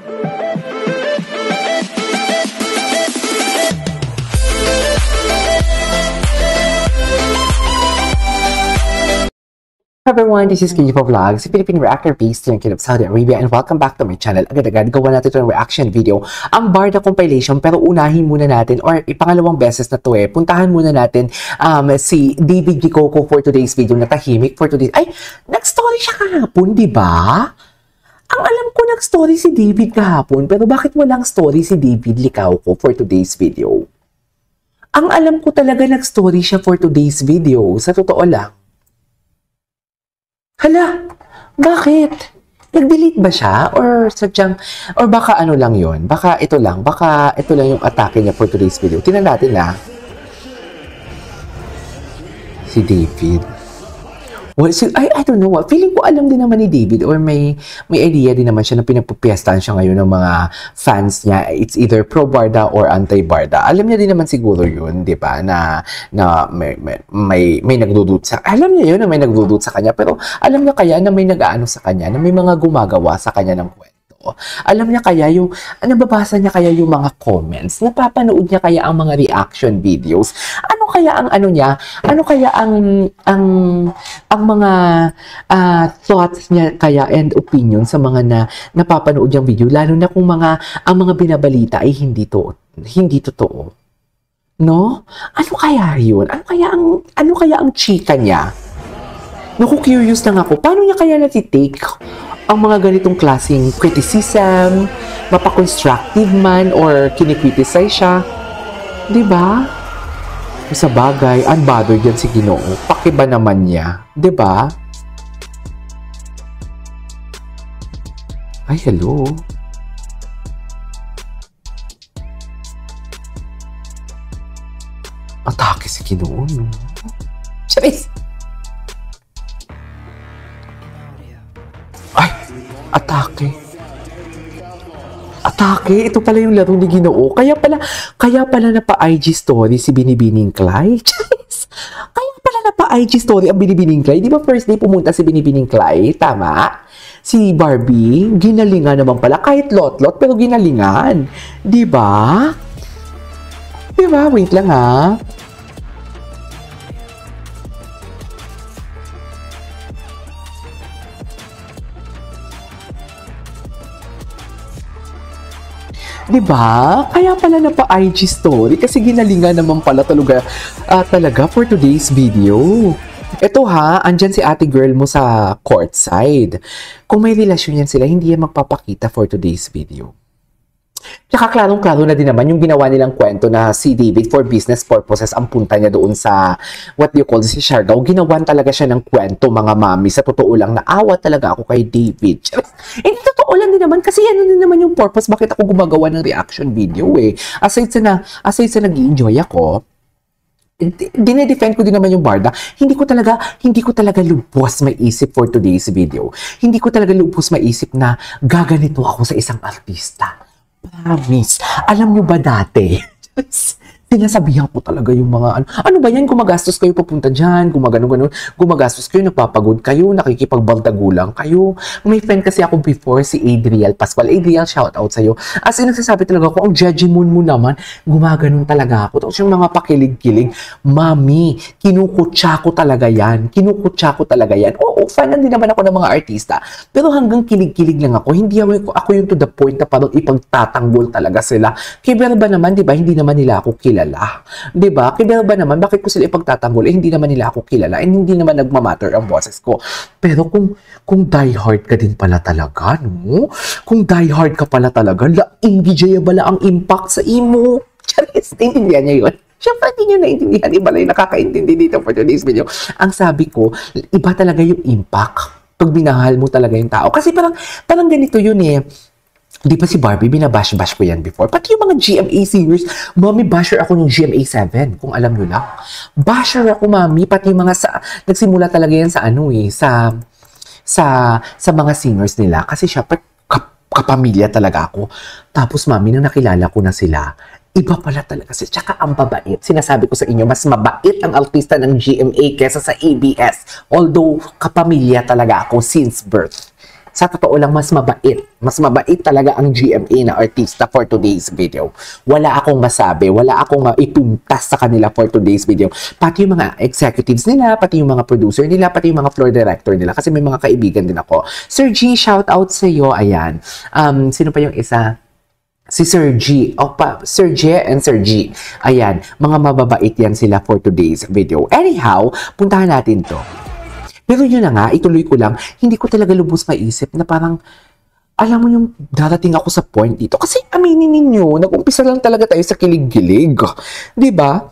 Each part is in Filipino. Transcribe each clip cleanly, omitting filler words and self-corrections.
Everyone, this is Kijipo Vlogs, Philippine reactor based in Kingdom of Saudi Arabia, and welcome back to my channel. Agad-agad, gawa natin ito ng reaction video, ang Barda compilation, pero unahin muna natin, or ipangalawang beses na to puntahan muna natin si David Licoco for today's video, na tahimik for today's, ay, nag-story siya kahapon, di ba? Ang alam ko nag-story si David kahapon, pero bakit walang story si David Licoco for today's video? Ang alam ko talaga nag-story siya for today's video, sa totoo lang. Hala, bakit? Nag-delete ba siya? Or sadyang, or baka ano lang yon? Baka ito lang yung atake niya for today's video. Tingnan natin si David. Well, I don't know. Feeling ko alam din naman ni David, or may idea din naman siya na pinagpupiestahan siya ngayon ng mga fans niya. It's either pro-Barda or anti-Barda. Alam niya din naman siguro yun, di ba? Na may nagdudut sa... Alam niya yun na may nagdudut sa kanya. Pero alam niya kaya na may nag-aano sa kanya, na may mga gumagawa sa kanya ng kwento. Alam niya kaya yung, nababasa niya kaya yung mga comments, napapanood niya kaya ang mga reaction videos, ano kaya ang ano niya, ano kaya ang mga thoughts niya kaya and opinion sa mga napapanood niyang video, lalo na kung ang mga binabalita ay hindi totoo. No? Ano kaya yun? Ano kaya ang chika niya? Naku, curious lang ako. Paano niya kaya natitake ang mga ganitong klaseng criticism, mapa-constructive man, or kinikriticize siya? Diba? Sa bagay, unbothered yan si Ginoo. Pakiba naman niya. Diba? Ay, hello. Atake si Ginoo, no? Charis! Atake, ito pala yung laro ni Ginoo. Kaya pala napa-IG story si Binibining Clay. Kaya pala napa-IG story ang Binibining Clay. Di ba first day pumunta si Binibining Clay? Tama? Si Barbie, ginalingan naman pala. Kahit lot-lot, pero ginalingan. Di ba? Di ba? Wait lang ha. Diba? Kaya pala napa-IG story kasi ginalingan naman pala talaga for today's video. Ito andyan si ate girl mo sa courtside. Kung may relasyon yan sila, hindi yan magpapakita for today's video. Tsaka klarong-klaro na din naman yung ginawa nilang kwento na si David for business purposes ang punta niya doon sa what do you call si Siargao. Ginawan talaga siya ng kwento, mga mami. Sa totoo lang, naawa talaga ako kay David. Hindi totoo lang din naman kasi yan din naman yung purpose bakit ako gumagawa ng reaction video Aside sa nag-i-enjoy ako, dinedefend ko din naman yung Barda. Hindi ko talaga lubos maisip for today's video. Hindi ko talaga lubos maisip na gaganito ako sa isang artista. Promise. Alam nyo ba dati? Sinasabihan ko talaga yung mga ano ba yan, gumagastos kayo papunta dyan, gumagastos kayo, nagpapagod kayo, nakikipagbaldagulang kayo. May friend kasi ako before, si Adriel Pascual. Adriel, shout out sa'yo. As in, nagsasabi talaga ako, ang judgment mo naman, gumaganon talaga ako. Tapos yung mga pakilig-kilig, mami, kinukutsa ko talaga yan. Oo, fan din naman ako ng mga artista. Pero hanggang kilig-kilig lang ako, hindi ako yung to the point na parang ipagtatanggol talaga sila. Kaya ba naman, di ba, hindi naman nila ako kilala. Diba? Kaya ba naman, bakit ko sila ipagtatanggol? Hindi naman nila ako kilala and hindi naman nagmamatter ang boses ko. Pero kung diehard ka din pala talaga, no? Kung diehard ka pala talaga, laing gijaya bala ang impact sa imo. Charis, naintindihan niya yun? Siyempre, hindi nyo naintindihan. Iba lang yung nakakaintindi dito for today's video. Ang sabi ko, iba talaga yung impact pag binahal mo talaga yung tao. Kasi parang ganito yun Di ba si Barbie, binabash-bash ko yan before? Pati yung mga GMA singers, mami, basher ako ng GMA 7, kung alam nyo lang. Basher ako, mami, pati yung mga nagsimula talaga yan sa mga singers nila. Kasi syempre, kapamilya talaga ako. Tapos, mami, nung nakilala ko na sila, iba pala talaga siya. Tsaka ang babait. Sinasabi ko sa inyo, mas mabait ang artista ng GMA kesa sa ABS. Although, kapamilya talaga ako since birth. Sa totoo lang, mas mabait. Mas mabait talaga ang GMA na artista for today's video. Wala akong masabi, wala akong maipintas sa kanila for today's video. Pati yung mga executives nila, pati yung mga producer nila, pati yung mga floor director nila. Kasi may mga kaibigan din ako. Sir G, shout out sa iyo. Ayan. Sino pa yung isa? Si Sir G. Sir G and Sir G. Ayan. Mga mababait yan sila for today's video. Anyhow, puntahan natin to. Pero yun na nga, ituloy ko lang, hindi ko talaga lubos maisip na parang, alam mo yung darating ako sa point dito. Kasi aminin ninyo, nag-umpisa lang talaga tayo sa kilig-kilig. Diba?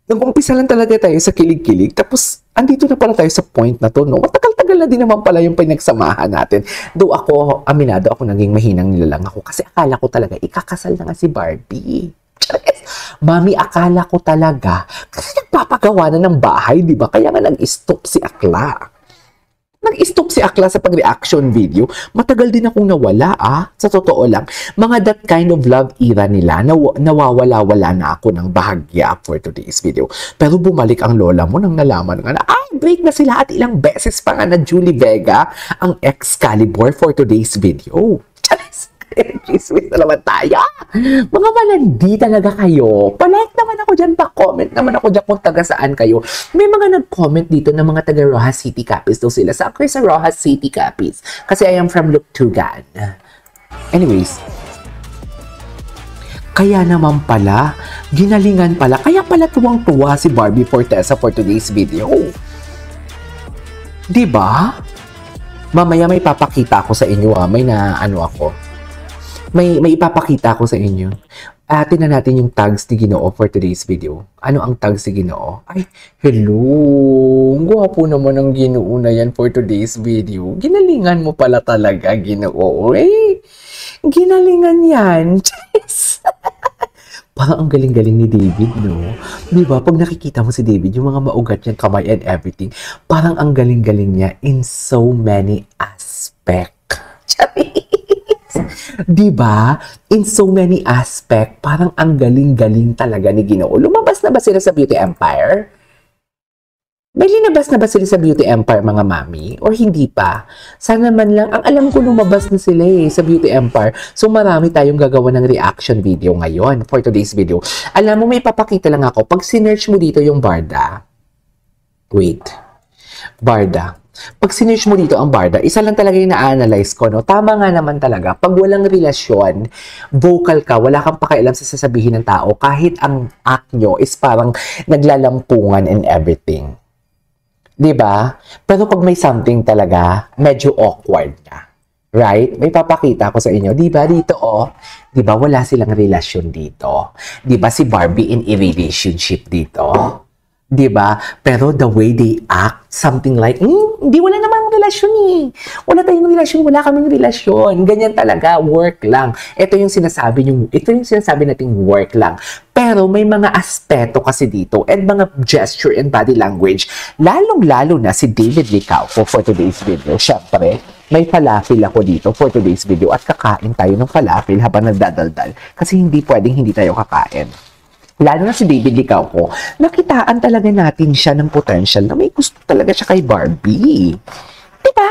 Nag-umpisa lang talaga tayo sa kilig-kilig. Tapos, andito na pala tayo sa point na to, no? Matagal-tagal na din naman pala yung pinagsamahan natin. Though ako, aminado ako, naging mahinang nilalang ako. Kasi akala ko talaga, ikakasal na nga si Barbie. Mami, akala ko talaga, kasi nagpapagawa na ng bahay, di ba? Kaya nga nag-stop si Akla. Nag-stop si Akla sa pag-reaction video. Matagal din akong nawala, sa totoo lang. Mga that kind of love era nila, nawawala-wala na ako ng bahagya for today's video. Pero bumalik ang lola mo nang nalaman nga na, break na sila at ilang beses pa nga na Julie Vega ang Excalibur for today's video. Charis! Chismis na naman tayo. Mga malandi talaga kayo. Palike naman ako dyan, pa-comment naman ako dyan kung taga saan kayo. May mga nag-comment dito na mga taga Rojas City Capiz daw sila. Sa akin sa Rojas City Capiz. Kasi I am from Luktugan. Anyways. Kaya naman pala, ginalingan pala. Kaya pala tuwang-tuwa si Barbie Fortesa for today's video. Diba? Mamaya may papakita ako sa inyo, may na ano ako. May ipapakita ko sa inyo. Tingnan natin yung tags ni Ginoo for today's video. Ano ang tags ni Ginoo? Ay, hello! Gwapo naman ang Ginoo na yan for today's video. Ginalingan mo pala talaga, Ginoo. Ginalingan yan. Parang ang galing-galing ni David, no? Di ba? Pag nakikita mo si David, yung mga maugat niyang kamay and everything, parang ang galing-galing niya in so many aspects. Diba? In so many aspect, parang ang galing-galing talaga ni Ginoo. Lumabas na ba sila sa Beauty Empire? May linabas na ba sila sa Beauty Empire, mga mami? Or hindi pa? Sana man lang, ang alam ko lumabas na sila sa Beauty Empire. So marami tayong gagawa ng reaction video ngayon for today's video. Alam mo, may papakita lang ako. Pag sinearch mo dito yung Barda. Wait. Barda. Pag sinearch mo dito ang Barda, isa lang talaga yung na-analyze ko, no? Tama nga naman talaga. Pag walang relasyon, vocal ka, wala kang pakialam sa sasabihin ng tao, kahit ang act nyo is parang naglalampungan and everything. Diba? Pero pag may something talaga, medyo awkward ka. Right? May papakita ko sa inyo. Diba dito, diba wala silang relasyon dito? Diba si Barbie in a relationship dito? Diba? Pero the way they act, something like, hindi, wala namang relasyon Wala tayong relasyon, wala kaming relasyon. Ganyan talaga, work lang. Ito yung sinasabi nating work lang. Pero may mga aspeto kasi dito and mga gesture and body language. Lalong-lalo na si David Licauco for today's video. Syempre, may falafel ako dito for today's video at kakain tayo ng falafel habang nagdadaldal. Kasi hindi pwedeng hindi tayo kakain. Lalo na si David Licauco, nakitaan talaga natin siya ng potential na may gusto talaga siya kay Barbie. Diba?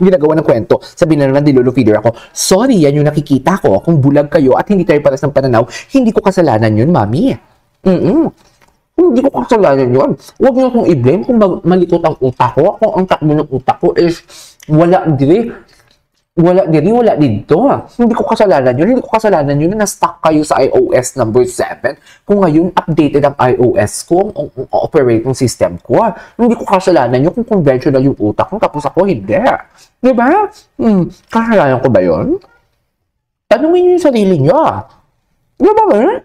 Ginagawa ng kwento. Sabi na naman, dilolo feeder ako, sorry, yan yung nakikita ko. Kung bulag kayo at hindi tayo pares ng pananaw, hindi ko kasalanan yun, mami. Hindi ko kasalanan yun. Huwag niyo akong i-blame kung malikot ang utak ko. Kung ang takbo ng utak ko is wala dito. Hindi ko kasalanan yun. Hindi ko kasalanan yun na na-stuck kayo sa iOS number 7. Kung ngayon, updated ang iOS ko, ang operating system ko. Hindi ko kasalanan yun kung conventional yung utak ko, tapos ako hindi. Diba? Kasalanan ko ba yun? Tanungin niyo yung sarili niyo. Diba ba?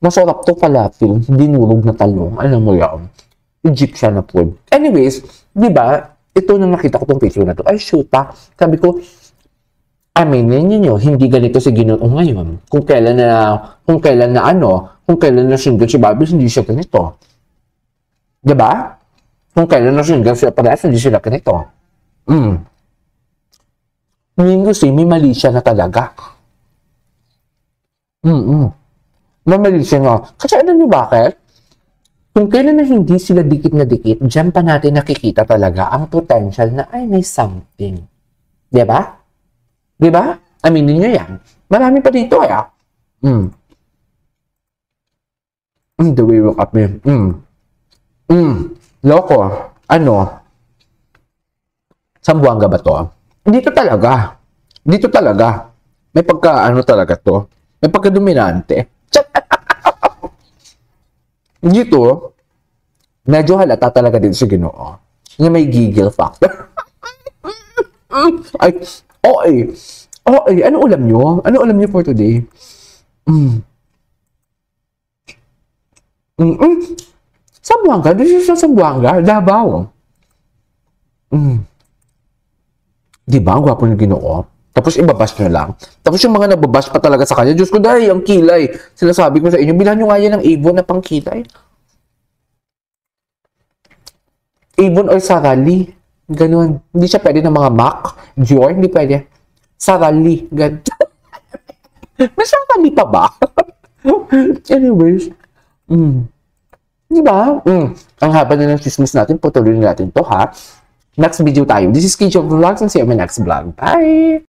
Masarap to falafel, dinurog na talong. Alam mo yan. Egyptian na food. Anyways, diba? Ito na nakita ko tong picture na to. Ay, shoot Sabi ko, aminin niyo, hindi ganito si Ginoo ngayon. Kung kailan na single si Barbie, hindi siya ganito. Diba? Kung kailan na single siya parehas, hindi sila ganito. Hindi kasi may mali siya na talaga. May mali siya na. Kasi alam niyo bakit? Kung kailan na hindi sila dikit na dikit, dyan pa natin nakikita talaga ang potential na ay may something. Di ba? Di ba? Aminin nyo yan. Marami pa dito The way you look at me. Loko. Ano? Sambuanga ba to? Dito talaga. Dito talaga. May pagka, ano talaga to? May pagka dominante. Dito, medyo halata talaga din sa Ginoo. Na may giggle factor. Ay, okay. Ano ulam nyo? Ano ulam nyo for today? Sambuanga? Dito sa Sambuanga? Davao. Diba? Ang gwapo ng Ginoo. Tapos ibabash nyo lang. Tapos yung mga nababash pa talaga sa kanya, Diyos ko dahil, ang kilay. Sinasabi ko sa inyo, bilhan nyo nga yan ng Avon na pang kilay. Avon or Sarali. Ganun. Hindi siya pwede ng mga MAC. Dior, hindi pwede. Sarali. Ganun. May Sarali pa ba? Anyways. Diba? Ang haba na ng chismis natin. Patuloy natin to, ha? Next video tayo. This is Kijo Vlogs and see you on my next vlog. Bye!